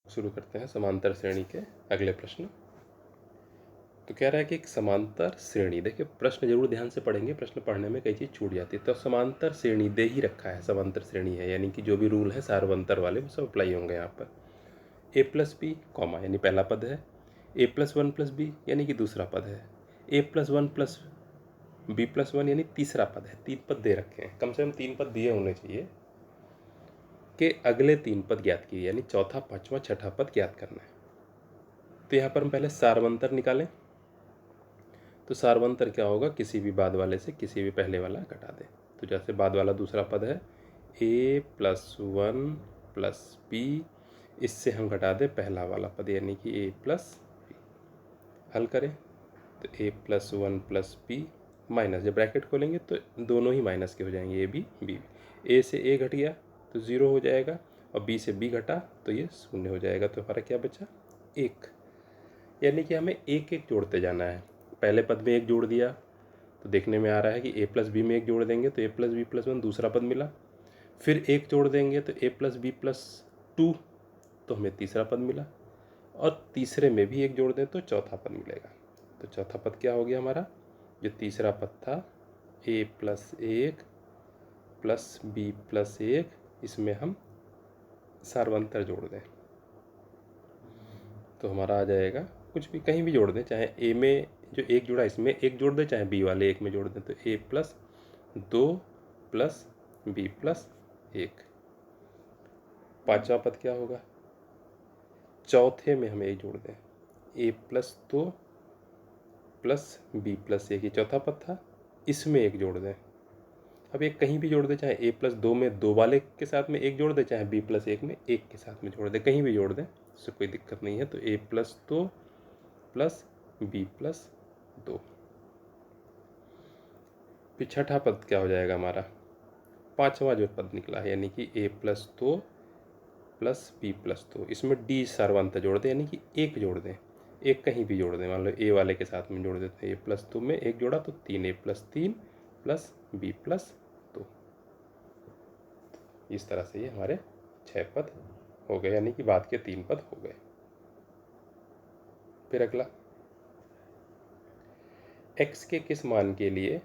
शुरू करते हैं समांतर श्रेणी के अगले प्रश्न। तो कह रहा है कि एक समांतर श्रेणी, देखिए प्रश्न जरूर ध्यान से पढ़ेंगे, प्रश्न पढ़ने में कई चीज़ छूट जाती है। तो समांतर श्रेणी दे ही रखा है, समांतर श्रेणी है, यानी कि जो भी रूल है सार्वंतर वाले वो सब अप्लाई होंगे यहाँ पर। ए प्लस बी कॉमा यानी पहला पद है, A plus one plus B यानी कि दूसरा पद है, A plus one plus B plus one यानी तीसरा पद है। तीन पद दे रखे हैं, कम से कम तीन पद दिए होने चाहिए कि अगले तीन पद ज्ञात किए, यानी चौथा पांचवा छठा पद ज्ञात करना है। तो यहाँ पर हम पहले सार्वंतर निकालें। तो सार्वंतर क्या होगा, किसी भी बाद वाले से किसी भी पहले वाला घटा दें। तो जैसे बाद वाला दूसरा पद है A plus one plus B, इससे हम घटा दें पहला वाला पद यानी कि ए प्लस बी। हल करें तो A plus one plus B minus, जब ब्रैकेट खोलेंगे तो दोनों ही माइनस के हो जाएंगे, ए बी बी। ए से ए घट गया तो ज़ीरो हो जाएगा, और बी से बी घटा तो ये शून्य हो जाएगा। तो हमारा क्या बचा, एक। यानी कि हमें एक एक जोड़ते जाना है। पहले पद में एक जोड़ दिया तो देखने में आ रहा है कि ए प्लस बी में एक जोड़ देंगे तो A plus B plus one दूसरा पद मिला। फिर एक जोड़ देंगे तो A plus B plus two, तो हमें तीसरा पद मिला। और तीसरे में भी एक जोड़ दें तो चौथा पद मिलेगा। तो चौथा पद क्या हो गया हमारा, जो तीसरा पद था ए प्लस एक प्लस बी प्लस एक, इसमें हम सार्वंतर जोड़ दें तो हमारा आ जाएगा, कुछ भी कहीं भी जोड़ दें, चाहे ए में जो एक जुड़ा इसमें एक जोड़ दें, चाहे बी वाले एक में जोड़ दें, तो ए प्लस दो प्लस बी प्लस एक। पांचवा पद क्या होगा, चौथे में हम एक जोड़ दें, ए प्लस दो प्लस बी प्लस एक, ये चौथा पद था, इसमें एक जोड़ दें। अब एक कहीं भी जोड़ दें, चाहे ए प्लस दो में दो वाले के साथ में एक जोड़ दें, चाहे बी प्लस एक में एक के साथ में जोड़ दें, कहीं भी जोड़ दें, उससे कोई दिक्कत नहीं है। तो ए प्लस दो प्लस बी प्लस दो। फिर छठा पद क्या हो जाएगा हमारा, पांचवा जो पद निकला है, यानी कि ए प्लस दो प्लस बी प्लस दो, इसमें डी सार्वंतर जोड़ दें, यानी कि एक जोड़ दें, एक कहीं भी जोड़ दें। मान लो ए वाले के साथ में जोड़ देते हैं, ए प्लस दो में एक जोड़ा तो तीन, ए प्लस तीन प्लस बी प्लस दो। इस तरह से ये हमारे छः पद हो गए, यानी कि बाद के तीन पद हो गए। फिर अगला, x के किस मान के लिए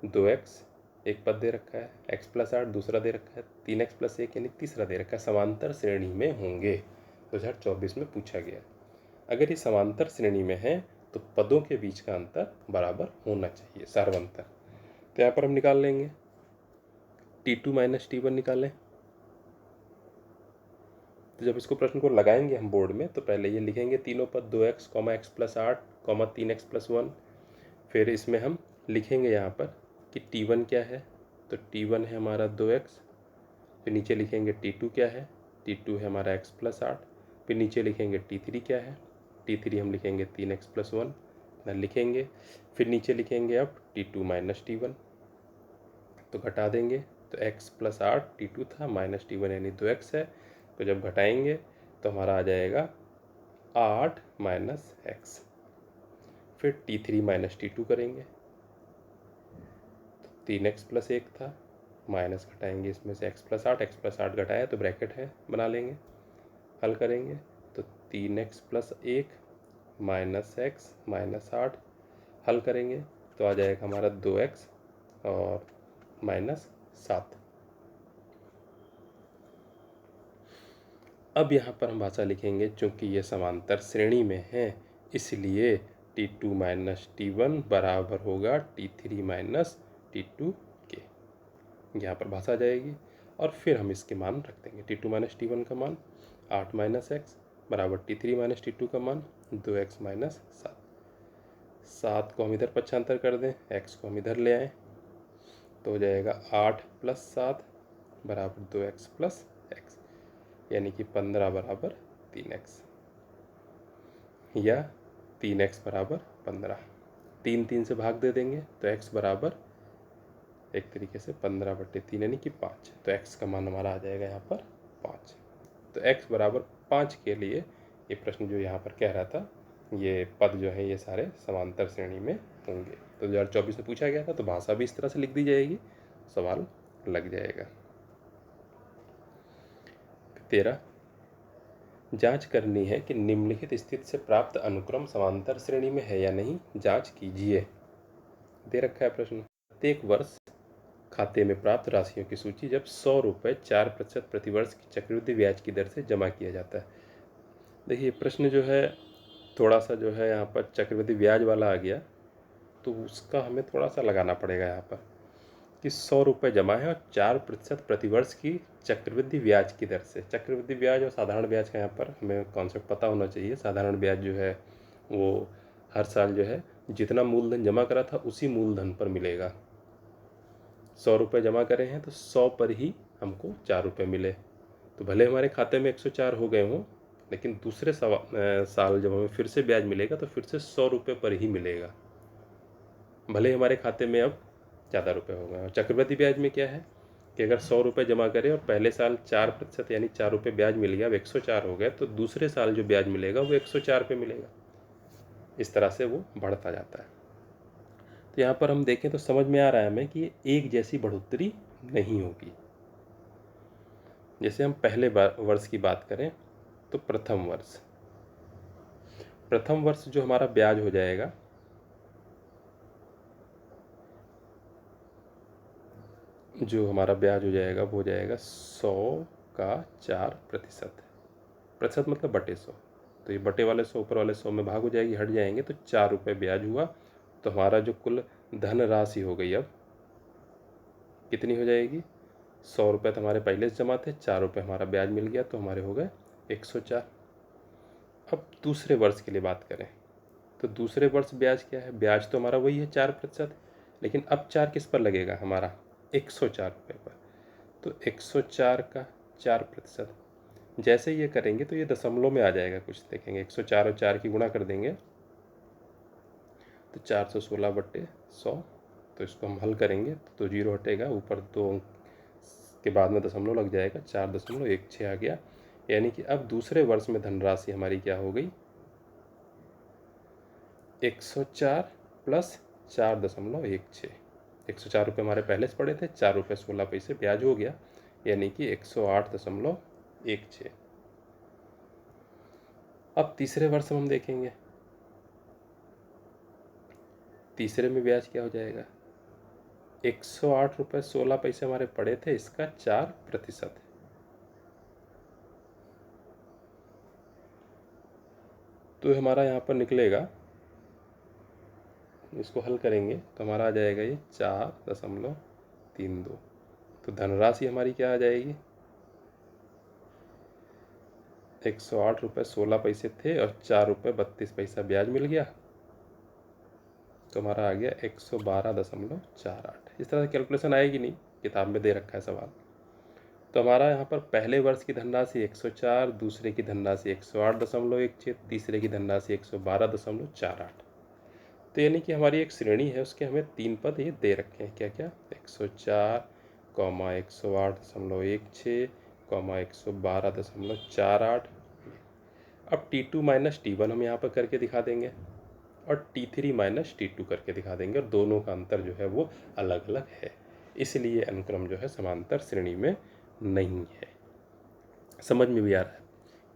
2x एक पद दे रखा है, x प्लस आठ दूसरा दे रखा है, 3x प्लस एक यानी तीसरा दे रखा है, समांतर श्रेणी में होंगे। 2024 में पूछा गया। अगर ये समांतर श्रेणी में है तो पदों के बीच का अंतर बराबर होना चाहिए, सार्वंतर। तो यहाँ पर हम निकाल लेंगे T2 माइनस T1 निकालें। तो जब इसको प्रश्न को लगाएंगे हम बोर्ड में, तो पहले ये लिखेंगे तीनों पद 2x कॉमा एक्स प्लस आठ कॉमा 3x प्लस वन। फिर इसमें हम लिखेंगे यहाँ पर कि T1 क्या है, तो T1 है हमारा 2x। फिर नीचे लिखेंगे T2 क्या है, T2 है हमारा x प्लस आठ। फिर नीचे लिखेंगे T3 क्या है, T3 हम लिखेंगे 3x प्लस वन ना लिखेंगे। फिर नीचे लिखेंगे अब T2 माइनस T1, तो घटा देंगे तो x प्लस आठ T2 था माइनस T1 यानी 2x है। तो जब घटाएंगे तो हमारा आ जाएगा 8 माइनस एक्स। फिर T3 माइनस T2 करेंगे तो 3x प्लस एक था, माइनस घटाएंगे इसमें से x प्लस आठ घटाया तो ब्रैकेट है बना लेंगे। हल करेंगे तो 3x प्लस एक माइनस एक्स माइनस आठ। हल करेंगे तो आ जाएगा हमारा 2x और माइनस सात। अब यहाँ पर हम भाषा लिखेंगे, चूँकि ये समांतर श्रेणी में है इसलिए T2 माइनस T1 बराबर होगा T3 माइनस T2 के। यहाँ पर भाषा जाएगी और फिर हम इसके मान रख देंगे। T2 माइनस T1 का मान 8 माइनस एक्स बराबर T3 माइनस T2 का मान 2x माइनस सात। सात को हम इधर पक्षांतर कर दें, x को हम इधर ले आएँ तो हो जाएगा 8 प्लस सात बराबर 2x प्लस एक्स, यानी कि 15 बराबर 3x या 3x बराबर 15। 3 3 से भाग दे देंगे तो x बराबर एक तरीके से 15/3 यानी कि 5। तो x का मान हमारा आ जाएगा यहाँ पर 5। तो x बराबर 5 के लिए ये प्रश्न जो यहाँ पर कह रहा था, ये पद जो है ये सारे समांतर श्रेणी में होंगे। तो 2024 में पूछा गया था, तो भाषा भी इस तरह से लिख दी जाएगी, सवाल लग जाएगा। 13, जांच करनी है कि निम्नलिखित स्थिति से प्राप्त अनुक्रम समांतर श्रेणी में है या नहीं, जांच कीजिए। दे रखा है प्रश्न। प्रत्येक वर्ष खाते में प्राप्त राशियों की सूची जब 100 रुपये 4% प्रतिवर्ष की चक्रवृद्धि ब्याज की दर से जमा किया जाता है। देखिए प्रश्न जो है थोड़ा सा जो है यहाँ पर चक्रवृद्धि ब्याज वाला आ गया, तो उसका हमें थोड़ा सा लगाना पड़ेगा यहाँ पर कि 100 रुपये जमा है और 4% प्रतिवर्ष की चक्रवृद्धि ब्याज की दर से। चक्रवृद्धि ब्याज और साधारण ब्याज का यहाँ पर हमें कॉन्सेप्ट पता होना चाहिए। साधारण ब्याज जो है वो हर साल जो है जितना मूलधन जमा करा था उसी मूलधन पर मिलेगा। 100 रुपये जमा करे हैं तो 100 पर ही हमको 4 रुपये मिले, तो भले हमारे खाते में 104 हो गए हों, लेकिन दूसरे साल जब हमें फिर से ब्याज मिलेगा तो फिर से 100 रुपये पर ही मिलेगा, भले हमारे खाते में अब ज़्यादा रुपये हो गए। और चक्रवृद्धि ब्याज में क्या है कि अगर 100 रुपये जमा करें और पहले साल 4% यानी 4 रुपये ब्याज मिल गया, अब 104 हो गए, तो दूसरे साल जो ब्याज मिलेगा वो 104 पे मिलेगा। इस तरह से वो बढ़ता जाता है। तो यहाँ पर हम देखें तो समझ में आ रहा है हमें कि एक जैसी बढ़ोतरी नहीं होगी। जैसे हम पहले वर्ष की बात करें तो प्रथम वर्ष जो हमारा ब्याज हो जाएगा वो हो जाएगा 100 का 4%। मतलब बटे 100, तो ये बटे वाले 100 ऊपर वाले 100 में भाग हो जाएगी, हट जाएंगे तो 4 रुपये ब्याज हुआ। तो हमारा जो कुल धन राशि हो गई अब कितनी हो जाएगी? 100 रुपये तो हमारे पहले से जमा थे, 4 रुपये हमारा ब्याज मिल गया, तो हमारे हो गए 104। अब दूसरे वर्ष के लिए बात करें तो दूसरे वर्ष ब्याज क्या है? ब्याज तो हमारा वही है 4%, लेकिन अब 4 किस पर लगेगा? हमारा 104 रुपये पर। तो 104 का 4%, जैसे ये करेंगे तो ये दशमलव में आ जाएगा कुछ, देखेंगे 104 और 4 की गुणा कर देंगे तो 416 बटे 100, तो इसको हम हल करेंगे तो 0 हटेगा, ऊपर 2 अंक के बाद में दशमलव लग जाएगा, 4.16 आ गया। यानी कि अब दूसरे वर्ष में धनराशि हमारी क्या हो गई? 104 प्लस 4.16। 104 रुपये हमारे पहले से पड़े थे, 4 रुपये 16 पैसे ब्याज हो गया, यानी कि 108.16। अब तीसरे वर्ष में हम देखेंगे, तीसरे में ब्याज क्या हो जाएगा? 108 रुपये 16 पैसे हमारे पड़े थे, इसका 4%। तो हमारा यहाँ पर निकलेगा, इसको हल करेंगे तो हमारा आ जाएगा ये 4.32। तो धनराशि हमारी क्या आ जाएगी? 108 रुपये 16 पैसे थे और 4 रुपये 32 पैसा ब्याज मिल गया, तो हमारा आ गया 112.48। इस तरह से कैलकुलेशन आएगी नहीं, किताब में दे रखा है सवाल। तो हमारा यहाँ पर पहले वर्ष की धनराशि 104, दूसरे की धनराशि 108.16, तीसरे की धनराशि 112.48। तो यानी कि हमारी एक श्रेणी है, उसके हमें 3 पद ये दे रखे हैं। क्या क्या? 104, 108.16, 112.48। अब T2 माइनस T1 हम यहाँ पर करके दिखा देंगे और T3 माइनस T2 करके दिखा देंगे, और दोनों का अंतर जो है वो अलग अलग है, इसलिए अनुक्रम जो है समांतर श्रेणी में नहीं है। समझ में भी आ रहा है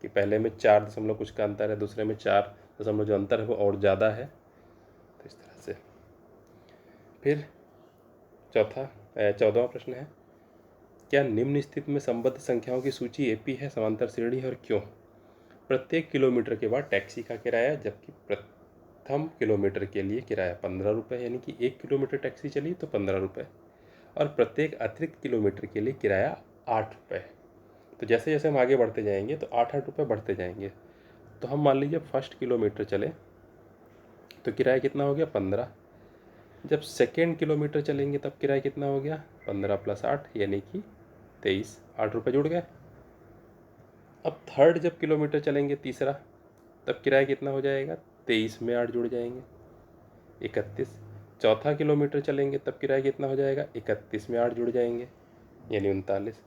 कि पहले में 4 दशमलव कुछ का अंतर है, दूसरे में 4 दशमलव जो अंतर है वो और ज़्यादा है। तो इस तरह से फिर 14वां प्रश्न है, क्या निम्न स्थिति में संबद्ध संख्याओं की सूची एपी है, समांतर श्रेणी है, और क्यों? प्रत्येक किलोमीटर के बाद टैक्सी का किराया, जबकि प्रथम किलोमीटर के लिए किराया 15 रुपये, यानी कि 1 किलोमीटर टैक्सी चली तो 15 रुपये, और प्रत्येक अतिरिक्त किलोमीटर के लिए किराया 8 रुपये। तो जैसे जैसे हम आगे बढ़ते जाएंगे तो 8-8 रुपये बढ़ते जाएंगे। तो हम मान लीजिए फर्स्ट किलोमीटर चले तो किराया कितना हो गया? 15। जब सेकेंड किलोमीटर चलेंगे तब किराया कितना हो गया? 15 + 8 यानी कि 23, 8 रुपये जुड़ गए। अब थर्ड जब किलोमीटर चलेंगे तीसरा, तब किराया कितना हो जाएगा? 23 में 8 जुड़ जाएंगे, 31। चौथा किलोमीटर चलेंगे तब किराया कितना हो जाएगा? 31 में 8 जुड़ जाएंगे, यानी 39।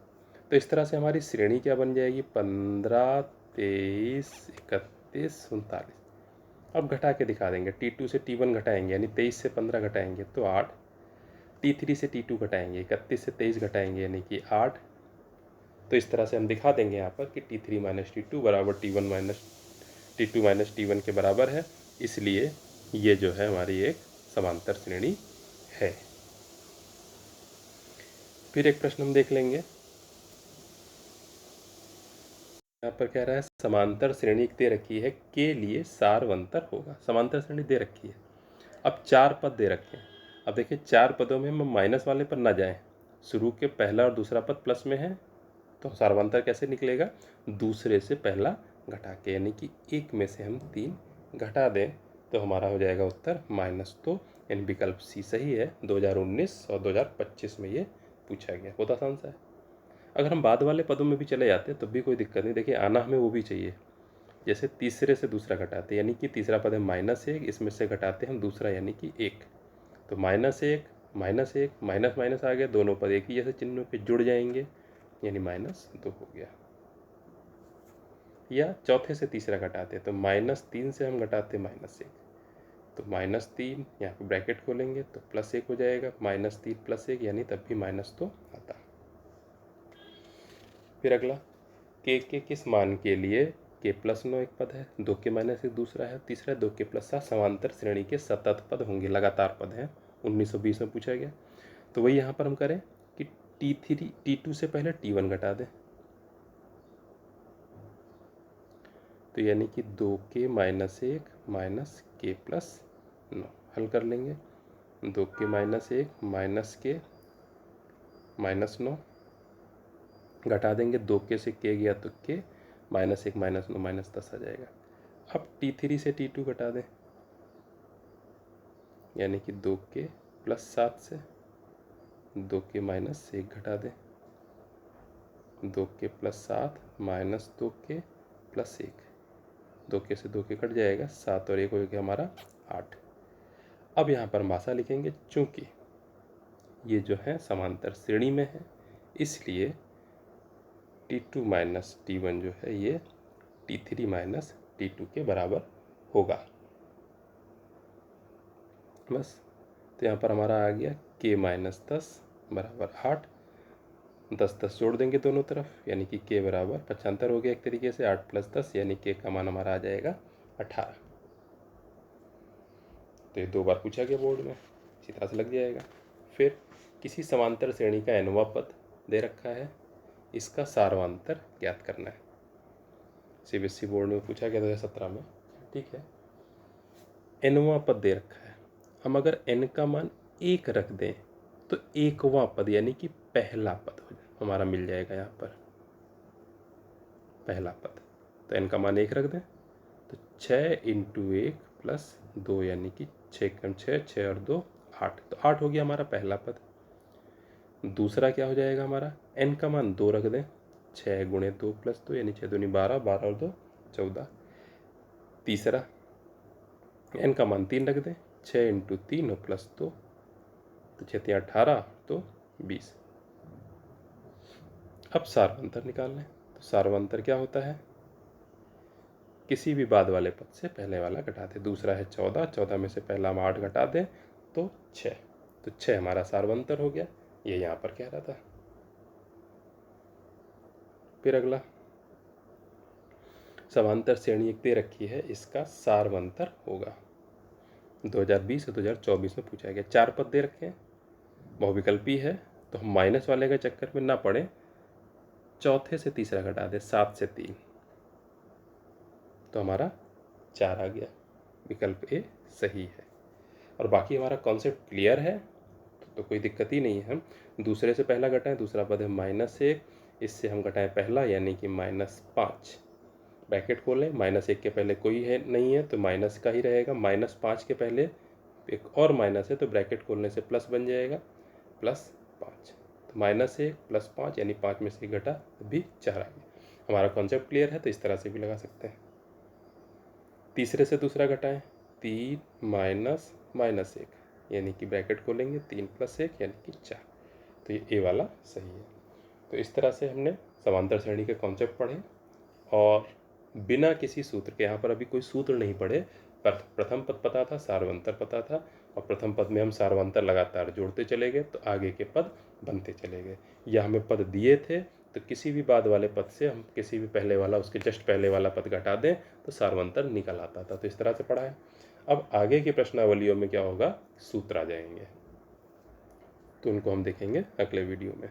तो इस तरह से हमारी श्रेणी क्या बन जाएगी? 15, 23, 31, 39। अब घटा के दिखा देंगे, T2 से T1 घटाएंगे, यानी 23 से 15 घटाएंगे तो 8, T3 से T2 घटाएंगे, 31 से 23 घटाएंगे, यानी कि 8, तो इस तरह से हम दिखा देंगे यहाँ पर कि T3 माइनस T2 बराबर T2 माइनस T1 के बराबर है, इसलिए ये जो है हमारी एक समांतर श्रेणी है। फिर एक प्रश्न हम देख लेंगे। यहाँ पर कह रहा है समांतर श्रेणी दे रखी है के लिए सारवंतर होगा। समांतर श्रेणी दे रखी है, अब 4 पद दे रखे हैं। अब देखिए 4 पदों में हम माइनस वाले पर ना जाएं, शुरू के पहला और दूसरा पद प्लस में है तो सारवंतर कैसे निकलेगा, दूसरे से पहला घटा के, यानी कि 1 में से हम 3 घटा दें तो हमारा हो जाएगा उत्तर माइनस। तो यानी विकल्प सी सही है। 2019 और 2025 में ये पूछा गया, बहुत आसान सा है। अगर हम बाद वाले पदों में भी चले जाते तो भी कोई दिक्कत नहीं। देखिए आना हमें वो भी चाहिए, जैसे तीसरे से दूसरा घटाते, यानी कि तीसरा पद है -1, इसमें से घटाते हम दूसरा यानी कि 1, तो -1 -1 माइनस माइनस आ गया, दोनों पद एक ही जैसे चिन्हों के जुड़ जाएंगे, यानी -2 हो गया। या चौथे से तीसरा घटाते तो -3 से हम घटाते -1, तो -3 यहाँ पे ब्रैकेट खोलेंगे तो +1 हो जाएगा, -3 +1 यानी तब भी -2 आता। फिर अगला के किस मान के लिए k+9 एक पद है, 2 के -1 दूसरा है, तीसरा 2 के +7 समांतर श्रेणी के सतत पद होंगे, लगातार पद हैं। 1920 में पूछा गया। तो वही यहाँ पर हम करें कि T2 से पहले T1 घटा दें, तो यानी कि 2 के -1 माइनस k+9 हल कर लेंगे। 2 के -1 माइनस के -9 घटा देंगे, 2 के से k गया तो k, -1 -9 -10 आ जाएगा। अब T3 से T2 घटा दें, यानी कि 2 के +7 से 2 के -1 घटा दें, 2 के +7 -2 के +1, 2 के से 2 के कट जाएगा, 7 और 1 हो गया हमारा 8। अब यहाँ पर भाषा लिखेंगे, चूँकि ये जो है समांतर श्रेणी में है इसलिए T2 माइनस T1 जो है ये T3 माइनस T2 के बराबर होगा। बस, तो यहाँ पर हमारा आ गया k -10 बराबर 8, 10 जोड़ देंगे दोनों तरफ, यानी कि k बराबर 75 हो गया एक तरीके से, 8 + 10 यानी k का मान हमारा आ जाएगा 18। तो ये 2 बार पूछा गया बोर्ड में, इसी तरह से लग जाएगा। फिर किसी समांतर श्रेणी का nवां पद दे रखा है, इसका सारवांतर ज्ञात करना है। CBSE बोर्ड में पूछा गया 2017 में, ठीक है। nवां पद दे रखा है, हम अगर n का मान 1 रख दें तो 1वां पद यानी कि पहला पद हमारा मिल जाएगा। यहाँ पर पहला पद, तो n का मान 1 रख दें तो 6 × 1 + 2 यानी कि 6 × 6 6 और 2 8, तो 8 हो गया हमारा पहला पद। दूसरा क्या हो जाएगा हमारा, n का मान 2 रख दें, 6 × 2 + 2 यानी 6 दूनी 12, 12 और 2 14। तीसरा n का मान 3 रख दें, 6 × 3 + 2, तो 6 × 18 तो 20। अब सारवंतर निकाल लें, तो सारवंतर क्या होता है, किसी भी बाद वाले पद से पहले वाला घटा दें। दूसरा है 14, 14 में से पहला हम 8 घटा दें तो 6, तो 6 हमारा सारवंतर हो गया, ये यहाँ पर कह रहा था। फिर अगला समांतर श्रेणी एक दे रखी है, इसका सारवंतर होगा। 2020 और 2024 में पूछा गया। 4 पद दे रखे हैं, बहुविकल्पी है, तो हम माइनस वाले के चक्कर में ना पड़े, चौथे से तीसरा घटा दें, 7 से 3, तो हमारा 4 आ गया, विकल्प ए सही है। और बाकी हमारा कॉन्सेप्ट क्लियर है तो कोई दिक्कत ही नहीं है। हम दूसरे से पहला घटाएं, दूसरा पद है -1, इससे हम घटाएं पहला यानी कि -5, ब्रैकेट खोलें, -1 के पहले कोई है नहीं है तो माइनस का ही रहेगा, -5 के पहले एक और माइनस है तो ब्रैकेट खोलने से प्लस बन जाएगा, +5, तो -1 + 5 यानी 5 में से घटा भी 4 आ गया। हमारा कॉन्सेप्ट क्लियर है तो इस तरह से भी लगा सकते हैं। तीसरे से दूसरा घटाएं, 3 -1 यानी कि ब्रैकेट खोलेंगे, 3 + 1 यानी कि 4, तो ये ए वाला सही है। तो इस तरह से हमने समांतर श्रेणी के कॉन्सेप्ट पढ़े और बिना किसी सूत्र के, यहाँ पर अभी कोई सूत्र नहीं पढ़े, प्रथम पद पता था, सारवंतर पता था, और प्रथम पद में हम सारवंतर लगातार जोड़ते चले गए तो आगे के पद बनते चले गए। या हमें पद दिए थे तो किसी भी बाद वाले पद से हम किसी भी पहले वाला उसके जस्ट पहले वाला पद घटा दें तो सार्वंतर निकल आता था। तो इस तरह से पढ़ा है। अब आगे की प्रश्नावलियों में क्या होगा, सूत्र आ जाएंगे, तो उनको हम देखेंगे अगले वीडियो में।